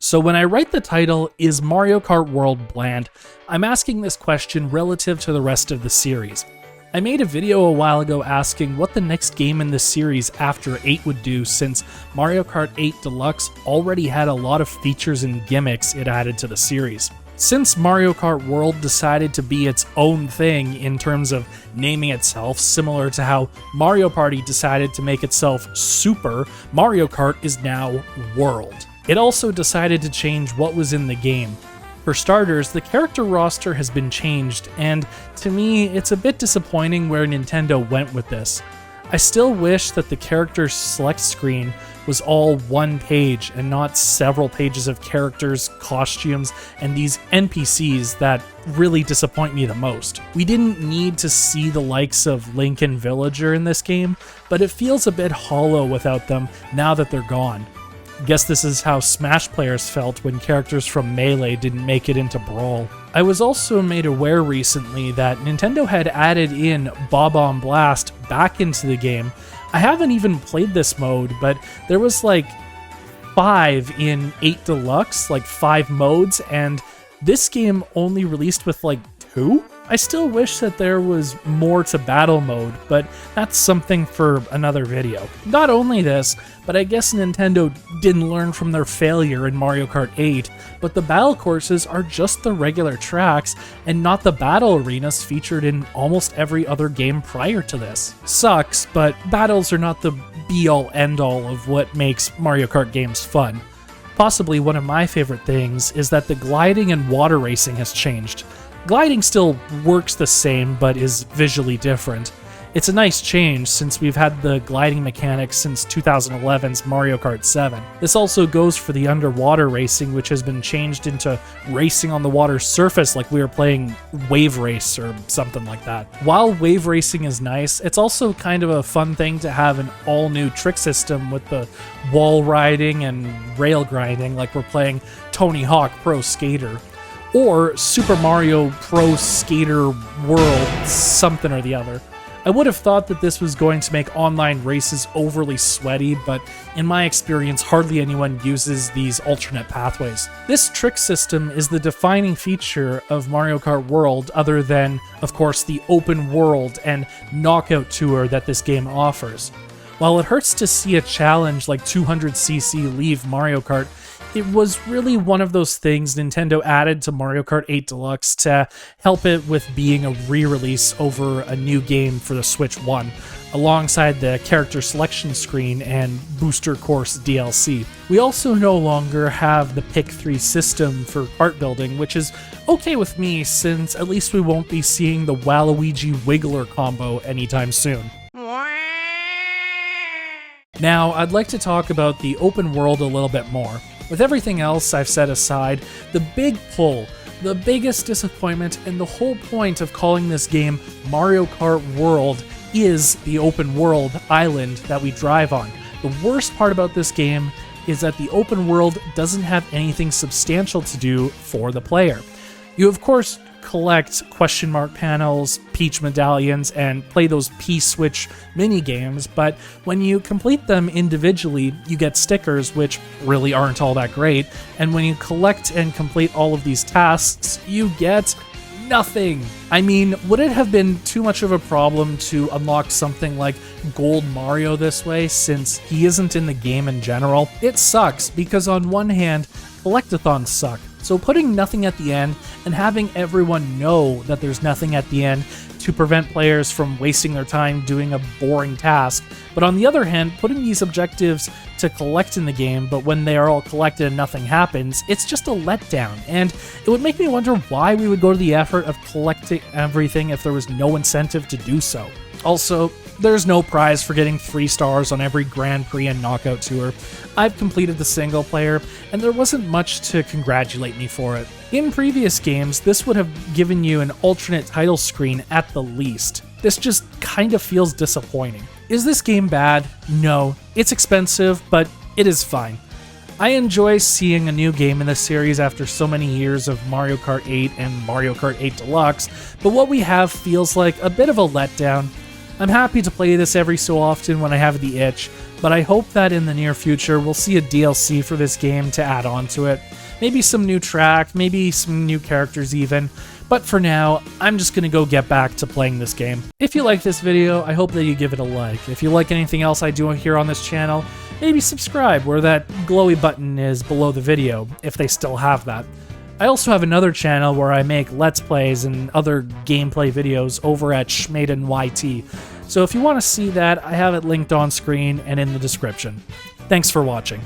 So when I write the title, Is Mario Kart World bland? I'm asking this question relative to the rest of the series. I made a video a while ago asking what the next game in the series after 8 would do, since Mario Kart 8 Deluxe already had a lot of features and gimmicks it added to the series. Since Mario Kart World decided to be its own thing in terms of naming itself, similar to how Mario Party decided to make itself Super, Mario Kart is now World. It also decided to change what was in the game. For starters, the character roster has been changed, and to me, it's a bit disappointing where Nintendo went with this. I still wish that the character select screen was all one page and not several pages of characters, costumes, and these NPCs that really disappoint me the most. We didn't need to see the likes of Link and Villager in this game, but it feels a bit hollow without them now that they're gone. Guess this is how Smash players felt when characters from Melee didn't make it into Brawl. I was also made aware recently that Nintendo had added in Bob-omb Blast back into the game. I haven't even played this mode, but there was like 5 in 8 Deluxe, like 5 modes, and this game only released with like 2? I still wish that there was more to battle mode, but that's something for another video. Not only this, but I guess Nintendo didn't learn from their failure in Mario Kart 8, but the battle courses are just the regular tracks and not the battle arenas featured in almost every other game prior to this. Sucks, but battles are not the be-all end-all of what makes Mario Kart games fun. Possibly one of my favorite things is that the gliding and water racing has changed. Gliding still works the same, but is visually different. It's a nice change since we've had the gliding mechanics since 2011's Mario Kart 7. This also goes for the underwater racing, which has been changed into racing on the water's surface like we were playing Wave Race or something like that. While wave racing is nice, it's also kind of a fun thing to have an all-new trick system with the wall riding and rail grinding like we're playing Tony Hawk Pro Skater. Or Super Mario Pro Skater World, something or the other. I would have thought that this was going to make online races overly sweaty, but in my experience, hardly anyone uses these alternate pathways. This trick system is the defining feature of Mario Kart World, other than, of course, the open world and knockout tour that this game offers. While it hurts to see a challenge like 200cc leave Mario Kart, it was really one of those things Nintendo added to Mario Kart 8 Deluxe to help it with being a re-release over a new game for the Switch 1, alongside the character selection screen and Booster Course DLC. We also no longer have the Pick 3 system for kart building, which is okay with me since at least we won't be seeing the Waluigi Wiggler combo anytime soon. Now, I'd like to talk about the open world a little bit more. With everything else I've set aside, the big pull, the biggest disappointment, and the whole point of calling this game Mario Kart World is the open world island that we drive on. The worst part about this game is that the open world doesn't have anything substantial to do for the player. You, of course, collect question mark panels, Peach medallions, and play those P-Switch mini-games, but when you complete them individually, you get stickers, which really aren't all that great, and when you collect and complete all of these tasks, you get nothing. I mean, would it have been too much of a problem to unlock something like Gold Mario this way, since he isn't in the game in general? It sucks, because on one hand, collectathons suck. So putting nothing at the end and having everyone know that there's nothing at the end to prevent players from wasting their time doing a boring task. But on the other hand, putting these objectives to collect in the game, but when they are all collected and nothing happens, it's just a letdown. And it would make me wonder why we would go to the effort of collecting everything if there was no incentive to do so. Also, there's no prize for getting 3 stars on every Grand Prix and Knockout Tour. I've completed the single player, and there wasn't much to congratulate me for it. In previous games, this would have given you an alternate title screen at the least. This just kind of feels disappointing. Is this game bad? No. It's expensive, but it is fine. I enjoy seeing a new game in the series after so many years of Mario Kart 8 and Mario Kart 8 Deluxe, but what we have feels like a bit of a letdown. I'm happy to play this every so often when I have the itch, but I hope that in the near future we'll see a DLC for this game to add on to it. Maybe some new track, maybe some new characters even, but for now, I'm just gonna go get back to playing this game. If you like this video, I hope that you give it a like. If you like anything else I do here on this channel, maybe subscribe where that glowy button is below the video, if they still have that. I also have another channel where I make Let's Plays and other gameplay videos over at SchmadenYT, so if you want to see that, I have it linked on screen and in the description. Thanks for watching.